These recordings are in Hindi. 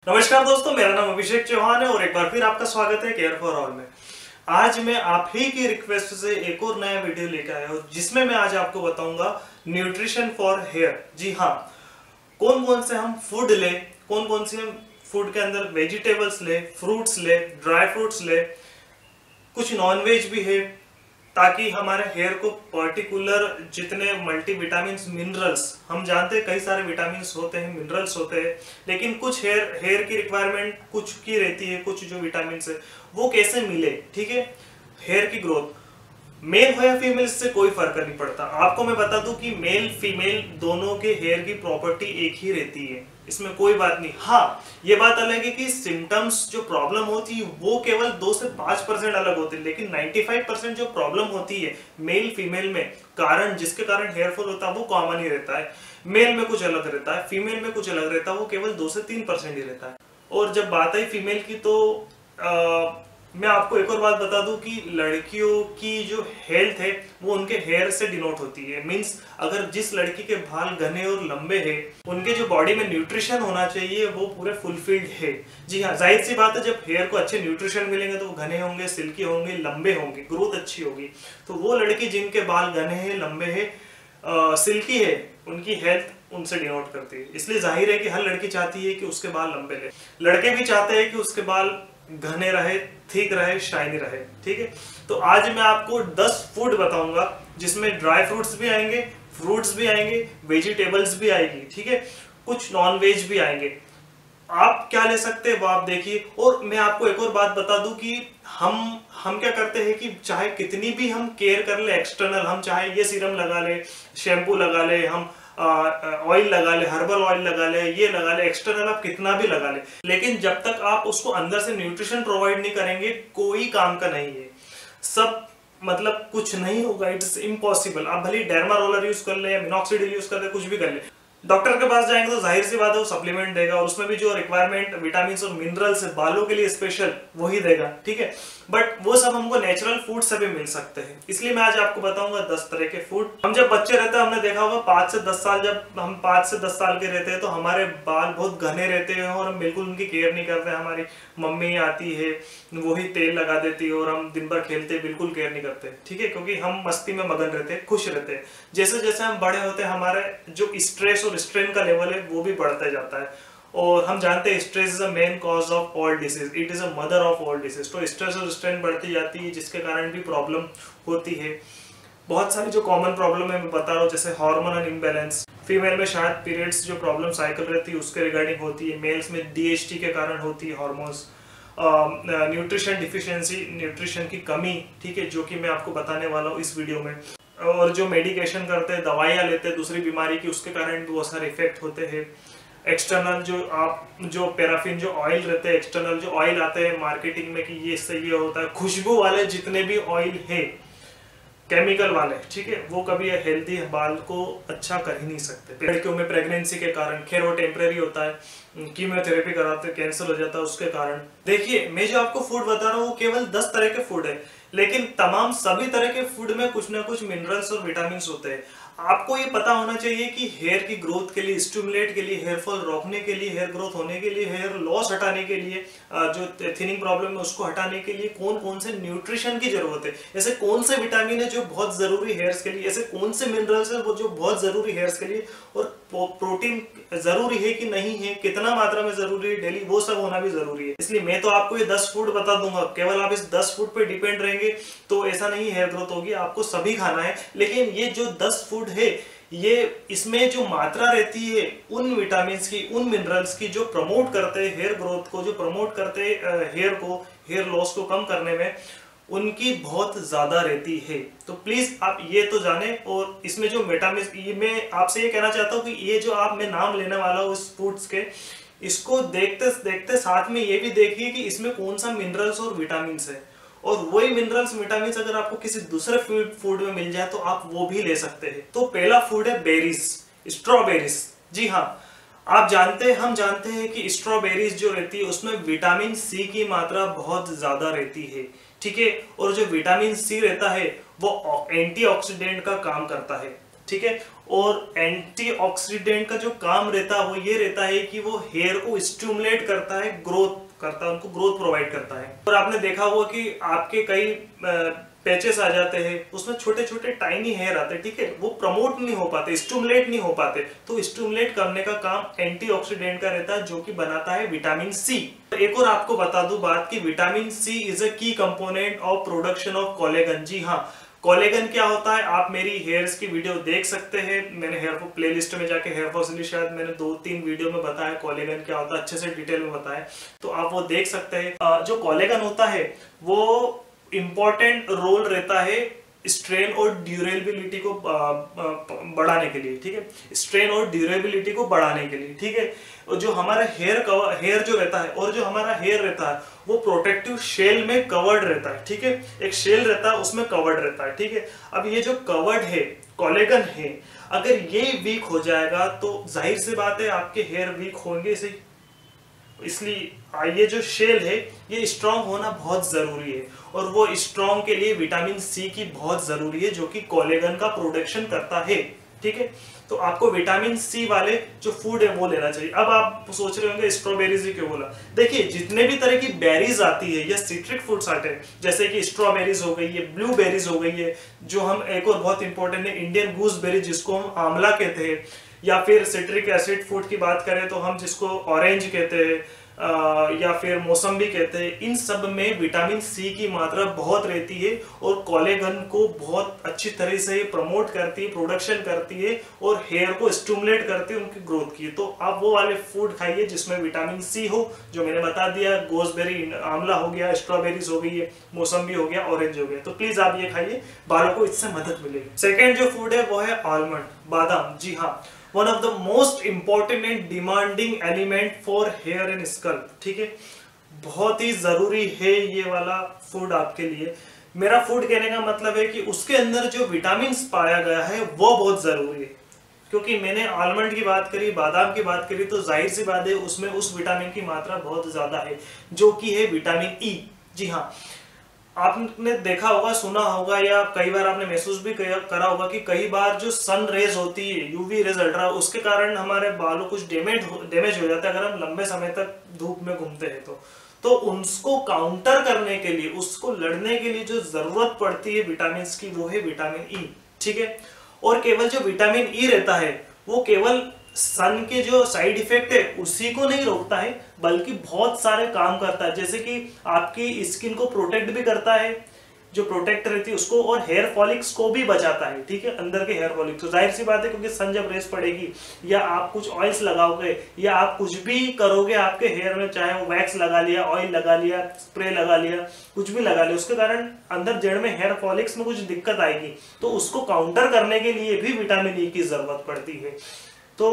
नमस्कार दोस्तों, मेरा नाम अभिषेक चौहान है और एक बार फिर आपका स्वागत है केयर फॉर ऑल में। आज मैं आप ही की रिक्वेस्ट से एक और नया वीडियो लेकर आया हूँ जिसमें मैं आज आपको बताऊंगा न्यूट्रिशन फॉर हेयर। जी हाँ, कौन कौन से हम फूड ले, कौन कौन से हम फूड के अंदर वेजिटेबल्स ले, फ्रूट्स ले, ड्राई फ्रूट्स ले, कुछ नॉनवेज भी है, ताकि हमारे हेयर को पर्टिकुलर जितने मल्टीविटामिन्स, मिनरल्स, हम जानते हैं कई सारे विटामिन्स होते हैं, मिनरल्स होते हैं, लेकिन कुछ हेयर की रिक्वायरमेंट कुछ की रहती है, कुछ जो विटामिन्स है वो कैसे मिले। ठीक है, हेयर की ग्रोथ मेल हो या फीमेल इससे कोई फर्क नहीं पड़ता। आपको मैं बता दूं कि मेल फीमेल दोनों के हेयर की प्रॉपर्टी एक ही रहती है, इसमें कोई बात नहीं। हाँ, ये बात अलग है कि सिम्टम्स जो प्रॉब्लम होती है वो केवल 2 से 5% अलग होते हैं, लेकिन 95% जो प्रॉब्लम होती है मेल फीमेल में, कारण जिसके कारण हेयर फॉल होता है वो कॉमन ही रहता है। मेल में कुछ अलग रहता है, फीमेल में कुछ अलग रहता है, वो केवल 2 से 3% ही रहता है। और जब बात आई फीमेल की तो मैं आपको एक और बात बता दूं कि लड़कियों की जो हेल्थ है वो उनके हेयर से डिनोट होती है। मींस अगर जिस लड़की के बाल घने और लंबे हैं, उनके जो बॉडी में न्यूट्रिशन होना चाहिए वो पूरे फुलफिल्ड है। जी हाँ, जाहिर सी बात है, जब हेयर को अच्छे न्यूट्रिशन मिलेंगे तो वो घने होंगे, सिल्की होंगे, लंबे होंगे, ग्रोथ अच्छी होगी। तो वो लड़की जिनके बाल घने हैं, लंबे हैं, सिल्की है, उनकी हेल्थ उनसे डिनोट करती है। इसलिए जाहिर है कि हर लड़की चाहती है कि उसके बाल लंबे रहे, लड़के भी चाहते हैं कि उसके बाल घने रहे, थिक रहे, शाइनी रहे। ठीक है, तो आज मैं आपको 10 फूड बताऊंगा जिसमें ड्राई फ्रूट्स भी आएंगे, फ्रूट्स भी आएंगे, वेजिटेबल्स भी आएगी, ठीक है, कुछ नॉन वेज भी आएंगे। आप क्या ले सकते हैं वो आप देखिए। और मैं आपको एक और बात बता दूं कि हम क्या करते हैं कि चाहे कितनी भी हम केयर कर ले एक्सटर्नल, हम चाहे ये सीरम लगा ले, शैम्पू लगा ले, हम ऑयल लगा ले, हर्बल ऑयल लगा ले, ये लगा ले, एक्सटर्नल आप कितना भी लगा ले, लेकिन जब तक आप उसको अंदर से न्यूट्रिशन प्रोवाइड नहीं करेंगे कोई काम का नहीं है। सब मतलब कुछ नहीं होगा, इट्स इम्पॉसिबल। आप भले डर्मा रोलर यूज कर ले या मिनॉक्सिडिल यूज कर ले, कुछ भी कर ले, डॉक्टर के पास जाएंगे तो जाहिर सी बात है वो सप्लीमेंट देगा और उसमें भी जो रिक्वायरमेंट विटामिन और मिनरल्स है बालों के लिए स्पेशल वही देगा। ठीक है, बट वो सब हमको नेचुरल फूड से भी मिल सकते हैं। इसलिए मैं आज आपको बताऊंगा 10 तरह के फूड। हम जब बच्चे रहते हैं, हमने देखा होगा 5 से 10 साल, जब हम 5 से 10 साल के रहते हैं तो हमारे बाल बहुत घने रहते हैं और हम बिल्कुल उनकी केयर नहीं करते। हमारी मम्मी आती है, वही तेल लगा देती है और हम दिन भर खेलते, बिल्कुल केयर नहीं करते। ठीक है, क्योंकि हम मस्ती में मगन रहते हैं, खुश रहते हैं। जैसे जैसे हम बड़े होते हैं हमारे जो स्ट्रेस और स्ट्रेन का लेवल है वो भी बढ़ता जाता है। और हम जानते हैं stress is a main cause of all disease, it is a mother of all disease. तो स्ट्रेस और स्ट्रेन बढ़ती जाती है जिसके कारण भी प्रॉब्लम होती है। बहुत सारी जो कॉमन प्रॉब्लम है मैं बता रहा हूँ, जैसे हार्मोनल इम्बैलेंस, फीमेल में शायद पीरियड्स जो प्रॉब्लम साइकिल रहती है उसके रिगार्डिंग होती है, मेल्स में DHT के कारण होती है हार्मोन्स, न्यूट्रिशन डिफिशियंसी, न्यूट्रिशन की कमी, ठीक है, जो कि मैं आपको बताने वाला हूँ इस वीडियो में। और जो मेडिकेशन करते हैं, दवाइयाँ लेते हैं दूसरी बीमारी की, उसके कारण भी बहुत सारे इफेक्ट होते हैं। एक्सटर्नल जो पैराफिन जो ऑयल रहते हैं, एक्सटर्नल जो ऑयल आते हैं मार्केटिंग में कि ये इससे ये होता है, खुशबू वाले जितने भी ऑयल है केमिकल वाले, ठीक है, वो कभी हेल्दी बाल को अच्छा कर ही नहीं सकते। लड़कियों में प्रेगनेंसी के कारण, खैर वो टेम्परेरी होता है, कीमोथेरेपी कराते कैंसर हो जाता है उसके कारण। देखिए, मैं जो आपको फूड बता रहा हूँ वो केवल 10 तरह के फूड है, लेकिन तमाम सभी तरह के फूड में कुछ ना कुछ मिनरल्स और विटामिन होते हैं। आपको ये पता होना चाहिए कि हेयर की ग्रोथ के लिए, स्टिमुलेट के लिए, हेयर फॉल रोकने के लिए, हेयर ग्रोथ होने के लिए, हेयर लॉस हटाने के लिए, जो थिनिंग प्रॉब्लम है उसको हटाने के लिए कौन कौन से न्यूट्रिशन की जरूरत है, ऐसे कौन से विटामिन है जो बहुत जरूरी हेयर्स के लिए, ऐसे कौन से मिनरल्स है वो जो बहुत जरूरी हेयर्स के लिए, और प्रोटीन जरूरी है कि नहीं है, कितना मात्रा में जरूरी है डेली, वो सब होना भी जरूरी है। इसलिए मैं तो आपको ये 10 फूड बता दूंगा, केवल आप इस 10 फूड पे डिपेंड रहेंगे तो ऐसा नहीं हेयर ग्रोथ होगी, आपको सभी खाना है। लेकिन ये जो 10 फूड है, ये इसमें जो मात्रा रहती है उन विटामिन की, उन मिनरल्स की जो प्रमोट करते हैं हेयर ग्रोथ को, जो प्रमोट करते हैं हेयर को, हेयर लॉस को कम करने में, उनकी बहुत ज्यादा रहती है। तो प्लीज आप ये तो जाने। और इसमें जो विटामिन, ये मैं आपसे ये कहना चाहता हूँ कि ये जो मैं नाम लेने वाला हूँ इस फूड्स के, इसको देखते देखते साथ में ये भी देखिए कि इसमें कौन सा मिनरल्स और विटामिन है, और वही मिनरल्स विटामिन अगर आपको किसी दूसरे फूड में मिल जाए तो आप वो भी ले सकते हैं। तो पहला फूड है बेरीज, स्ट्रॉबेरीज। जी हाँ, हम जानते हैं कि स्ट्रॉबेरीज जो रहती है उसमें विटामिन C की मात्रा बहुत ज्यादा रहती है, ठीक है, और जो विटामिन C रहता है वो एंटीऑक्सीडेंट का काम करता है। ठीक है। और एंटीऑक्सीडेंट का जो काम रहता है वो ये रहता है कि वो हेयर को स्टिमुलेट करता है, ग्रोथ करता है, उनको ग्रोथ प्रोवाइड करता है। और आपने देखा होगा कि आपके कई पैचेस आ जाते हैं, उसमें छोटे छोटे टाइनी हेयर आते हैं, ठीक है, वो प्रमोट नहीं हो पाते, स्टिमुलेट नहीं हो पाते, तो स्टिमुलेट करने का काम एंटीऑक्सीडेंट का रहता है, जो कि बनाता है विटामिन सी। एक और आपको बता दूं बात कि vitamin C is a key component of production of collagen. जी हाँ, कोलेजन क्या होता है आप मेरी हेयर्स की वीडियो देख सकते हैं, मैंने हेयर फॉल प्लेलिस्ट में जाके हेयर फॉल से शायद मैंने 2-3 वीडियो में बताया कोलेजन क्या होता है, अच्छे से डिटेल में बताया, तो आप वो देख सकते हैं। जो कोलेजन होता है वो इंपॉर्टेंट रोल रहता है स्ट्रेन और ड्यूरेबिलिटी को बढ़ाने के लिए, ठीक है, स्ट्रेन और ड्यूरेबिलिटी को बढ़ाने के लिए, ठीक है। और जो हमारा हेयर जो रहता है और जो हमारा हेयर रहता है वो प्रोटेक्टिव शेल में कवर्ड रहता है, ठीक है, एक शेल रहता है उसमें कवर्ड रहता है, ठीक है। अब ये जो कवर्ड है कोलेजन है, अगर ये वीक हो जाएगा तो जाहिर सी बात है आपके हेयर वीक होंगे, इसलिए ये जो शेल है ये स्ट्रांग होना बहुत जरूरी है, और वो स्ट्रांग के लिए विटामिन सी की बहुत जरूरी है, जो कि कोलेजन का प्रोडक्शन करता है, ठीक है। तो आपको विटामिन सी वाले जो फूड है वो लेना चाहिए। अब आप सोच रहे होंगे स्ट्रॉबेरीज क्यों बोला, देखिए जितने भी तरह की बेरीज आती है या सिट्रिक फ्रूट्स आते हैं, जैसे कि स्ट्रॉबेरीज हो गई है, ब्लूबेरीज हो गई है, जो हम एक और बहुत इंपॉर्टेंट है इंडियन गूसबेरी जिसको हम आंवला कहते हैं, या फिर सिट्रिक एसिड फूड की बात करें तो हम जिसको ऑरेंज कहते हैं, या फिर मौसम्बी कहते हैं, इन सब में विटामिन सी की मात्रा बहुत रहती है और कोलेजन को बहुत अच्छी तरह से प्रमोट करती है, प्रोडक्शन करती है और हेयर को स्टिमुलेट करती है उनकी ग्रोथ की। तो आप वो वाले फूड खाइए जिसमें विटामिन सी हो, जो मैंने बता दिया, गोसबेरी आंवला हो गया, स्ट्रॉबेरीज हो गई है, मौसम्बी हो गया, ऑरेंज हो गया, तो प्लीज आप ये खाइए, बालों को इससे मदद मिलेगी। सेकेंड जो फूड है वो है आलमंड, बादाम। जी हाँ, one of the most important and demanding element for hair and scalp, ठीक है, बहुत ही जरूरी है ये वाला फूड आपके लिए। मेरा फूड कहने का मतलब है कि उसके अंदर जो विटामिन पाया गया है वो बहुत जरूरी है, क्योंकि मैंने आलमंड की बात करी, बादाम की बात करी, तो जाहिर सी बात है उसमें उस विटामिन की मात्रा बहुत ज्यादा है, जो कि है विटामिन ई। जी हाँ, आपने देखा होगा, सुना होगा, या कई बार आपने महसूस भी करा होगा कि कई बार जो सन रेज होती है, यूवी रेज अल्ट्रा, उसके कारण हमारे बालों कुछ डैमेज हो जाता है अगर हम लंबे समय तक धूप में घूमते हैं तो उसको काउंटर करने के लिए, उसको लड़ने के लिए जो जरूरत पड़ती है विटामिन की, वो है विटामिन ई, ठीक है। और केवल जो विटामिन ई रहता है वो केवल सन के जो साइड इफेक्ट है उसी को नहीं रोकता है, बल्कि बहुत सारे काम करता है, जैसे कि आपकी स्किन को प्रोटेक्ट भी करता है, जो प्रोटेक्ट रहती है उसको, और हेयर फॉलिक्स को भी बचाता है, ठीक है, अंदर के हेयर फॉलिक्स। तो जाहिर सी बात है क्योंकि सन जब रेस पड़ेगी, या आप कुछ ऑयल्स लगाओगे, या आप कुछ भी करोगे आपके हेयर में, चाहे वो वैक्स लगा लिया, ऑयल लगा लिया, स्प्रे लगा लिया, कुछ भी लगा लिया, उसके कारण अंदर जड़ में हेयर फॉलिक्स में कुछ दिक्कत आएगी, तो उसको काउंटर करने के लिए भी विटामिन ई की जरूरत पड़ती है। तो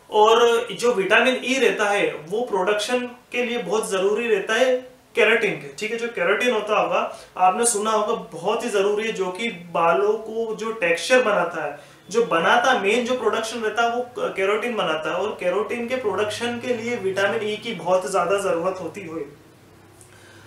और जो विटामिन ई रहता है वो प्रोडक्शन के लिए बहुत जरूरी रहता है केराटिन के, ठीक है। जो केराटिन होता होगा, आपने सुना होगा, बहुत ही जरूरी है, जो कि बालों को जो टेक्सचर बनाता है, जो बनाता मेन जो प्रोडक्शन रहता है वो केराटिन बनाता है, और केराटिन के प्रोडक्शन के लिए विटामिन ई की बहुत ज्यादा जरूरत होती है।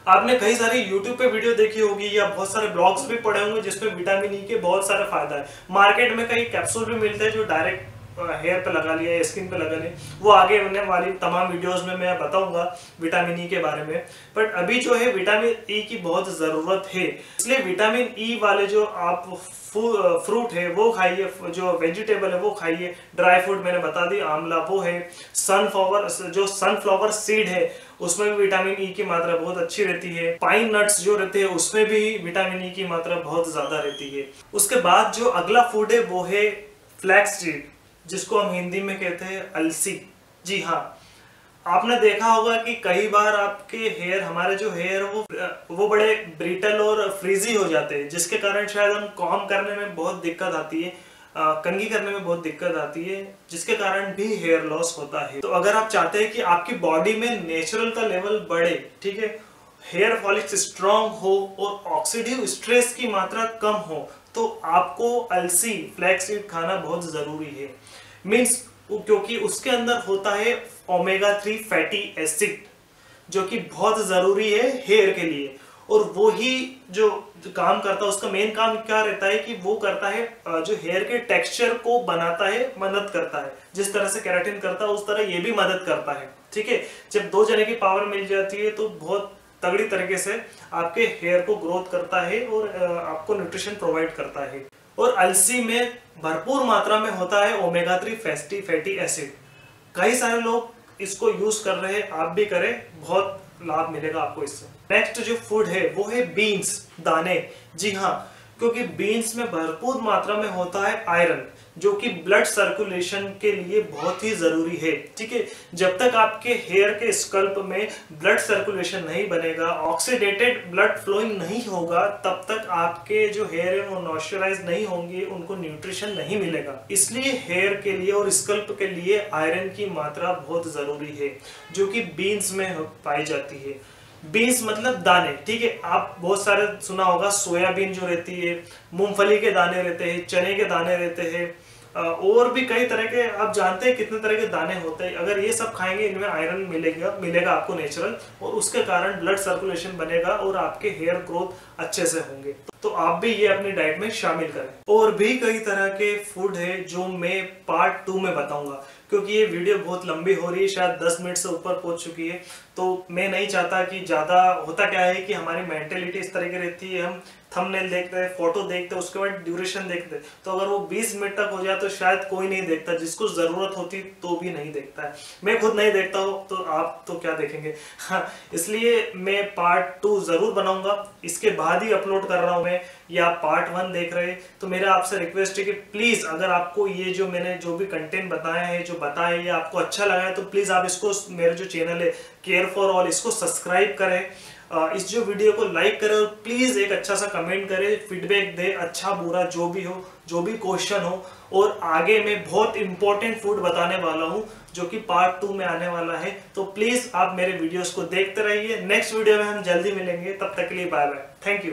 आपने कई सारी YouTube पे वीडियो देखी होगी या बहुत सारे ब्लॉग्स भी पढ़े होंगे जिसमें विटामिन ई के बहुत सारे फायदा है। मार्केट में कई कैप्सूल भी मिलते हैं जो डायरेक्ट हेयर पे लगा लिया या स्किन पे लगा लिया, वो आगे होने वाली तमाम वीडियोस में मैं बताऊंगा विटामिन ई के बारे में। बट अभी जो है विटामिन ई की बहुत जरूरत है, इसलिए विटामिन ई वाले जो आप फ्रूट है वो खाइए, जो वेजिटेबल है वो खाइए। ड्राई फ्रूट मैंने बता दी, आंवला वो है, सनफ्लावर सीड है उसमें भी विटामिन ई की मात्रा बहुत अच्छी रहती है। पाइन नट्स जो रहते हैं उसमें भी विटामिन ई की मात्रा बहुत ज्यादा रहती है। उसके बाद जो अगला फूड है वो है फ्लैक्स सीड, जिसको हम हिंदी में कहते हैं अलसी। जी हाँ, आपने देखा होगा कि कई बार आपके हेयर, हमारे जो हेयर वो बड़े ब्रिटल और फ्रीजी हो जाते हैं, जिसके कारण शायद हम कॉम करने में बहुत दिक्कत आती है, कंघी करने में बहुत दिक्कत आती है, जिसके कारण भी हेयर लॉस होता है। तो अगर आप चाहते हैं कि आपकी बॉडी में नेचुरल का लेवल बढ़े, ठीक है, हेयर फॉलिक्स स्ट्रांग हो और ऑक्सीडिव स्ट्रेस की मात्रा कम हो, तो आपको अलसी फ्लैक्स सीड खाना बहुत जरूरी है। मीन्स क्योंकि उसके अंदर होता है ओमेगा 3 फैटी एसिड, जो कि बहुत जरूरी है हेयर के लिए। और वो ही जो काम करता है उसका मेन काम क्या रहता है कि वो करता है जो हेयर के टेक्सचर को बनाता है, मदद करता है। जिस तरह से केराटिन करता है उस तरह ये भी मदद करता है। ठीक है, जब दो जने की पावर मिल जाती है तो बहुत तगड़ी तरीके से आपके हेयर को ग्रोथ करता है और आपको न्यूट्रिशन प्रोवाइड करता है। और अलसी में भरपूर मात्रा में होता है ओमेगा 3 फैटी एसिड। कई सारे लोग इसको यूज कर रहे हैं, आप भी करें, बहुत लाभ मिलेगा आपको इससे। नेक्स्ट जो फूड है वो है बीन्स, दाने। जी हाँ, क्योंकि बीन्स में भरपूर मात्रा में होता है आयरन, जो कि ब्लड सर्कुलेशन के लिए बहुत ही जरूरी है। ठीक है, जब तक आपके हेयर के स्कल्प में ब्लड सर्कुलेशन नहीं बनेगा, ऑक्सीडेटेड ब्लड फ्लोइंग नहीं होगा, तब तक आपके जो हेयर है वो मॉइस्चराइज नहीं होंगे, उनको न्यूट्रिशन नहीं मिलेगा। इसलिए हेयर के लिए और स्कल्प के लिए आयरन की मात्रा बहुत जरूरी है, जो कि बीन्स में पाई जाती है। बीन्स मतलब दाने। ठीक है, आप बहुत सारे सुना होगा, सोयाबीन जो रहती है, मूंगफली के दाने रहते हैं, चने के दाने रहते हैं, और भी कई तरह के, आप जानते हैं कितने तरह के दाने होते हैं। अगर ये सब खाएंगे इनमें आयरन मिलेगा आपको नेचुरल, और उसके कारण ब्लड सर्कुलेशन बनेगा और आपके हेयर ग्रोथ अच्छे से होंगे। तो आप भी ये अपनी डाइट में शामिल करें। और भी कई तरह के फूड है जो मैं पार्ट 2 में बताऊंगा, क्योंकि ये वीडियो बहुत लंबी हो रही है, शायद 10 मिनट से ऊपर पहुंच चुकी है। तो मैं नहीं चाहता कि ज़्यादा, होता क्या है कि हमारी मेंटेलिटी इस तरह की रहती है, हम थंबनेल देखते हैं, फोटो देखते हैं, उसके बाद ड्यूरेशन देखते हैं, तो अगर वो 20 मिनट तक हो जाए तो शायद कोई नहीं देखता, जिसको ज़रूरत होती तो भी नहीं देखता है। मैं खुद नहीं देखता हूँ तो आप तो क्या देखेंगे। हाँ, इसलिए मैं पार्ट 2 ज़रूर बनाऊंगा, इसके बाद ही अपलोड कर रहा हूँ मैं, या आप पार्ट 1 देख रहे हैं। तो मेरा आपसे रिक्वेस्ट है कि प्लीज़, अगर आपको ये जो मैंने जो भी कंटेंट बताया है, जो बताया है, आपको अच्छा लगा है, तो प्लीज़ आप इसको, मेरे जो चैनल है केयर फॉर ऑल, इसको सब्सक्राइब करें, इस जो वीडियो को लाइक करें, और प्लीज़ एक अच्छा सा कमेंट करें, फीडबैक दे, अच्छा बुरा जो भी हो, जो भी क्वेश्चन हो। और आगे मैं बहुत इंपॉर्टेंट फूड बताने वाला हूं, जो कि पार्ट 2 में आने वाला है। तो प्लीज़ आप मेरे वीडियोस को देखते रहिए। नेक्स्ट वीडियो में हम जल्दी मिलेंगे, तब तक के लिए बाय बाय, थैंक यू।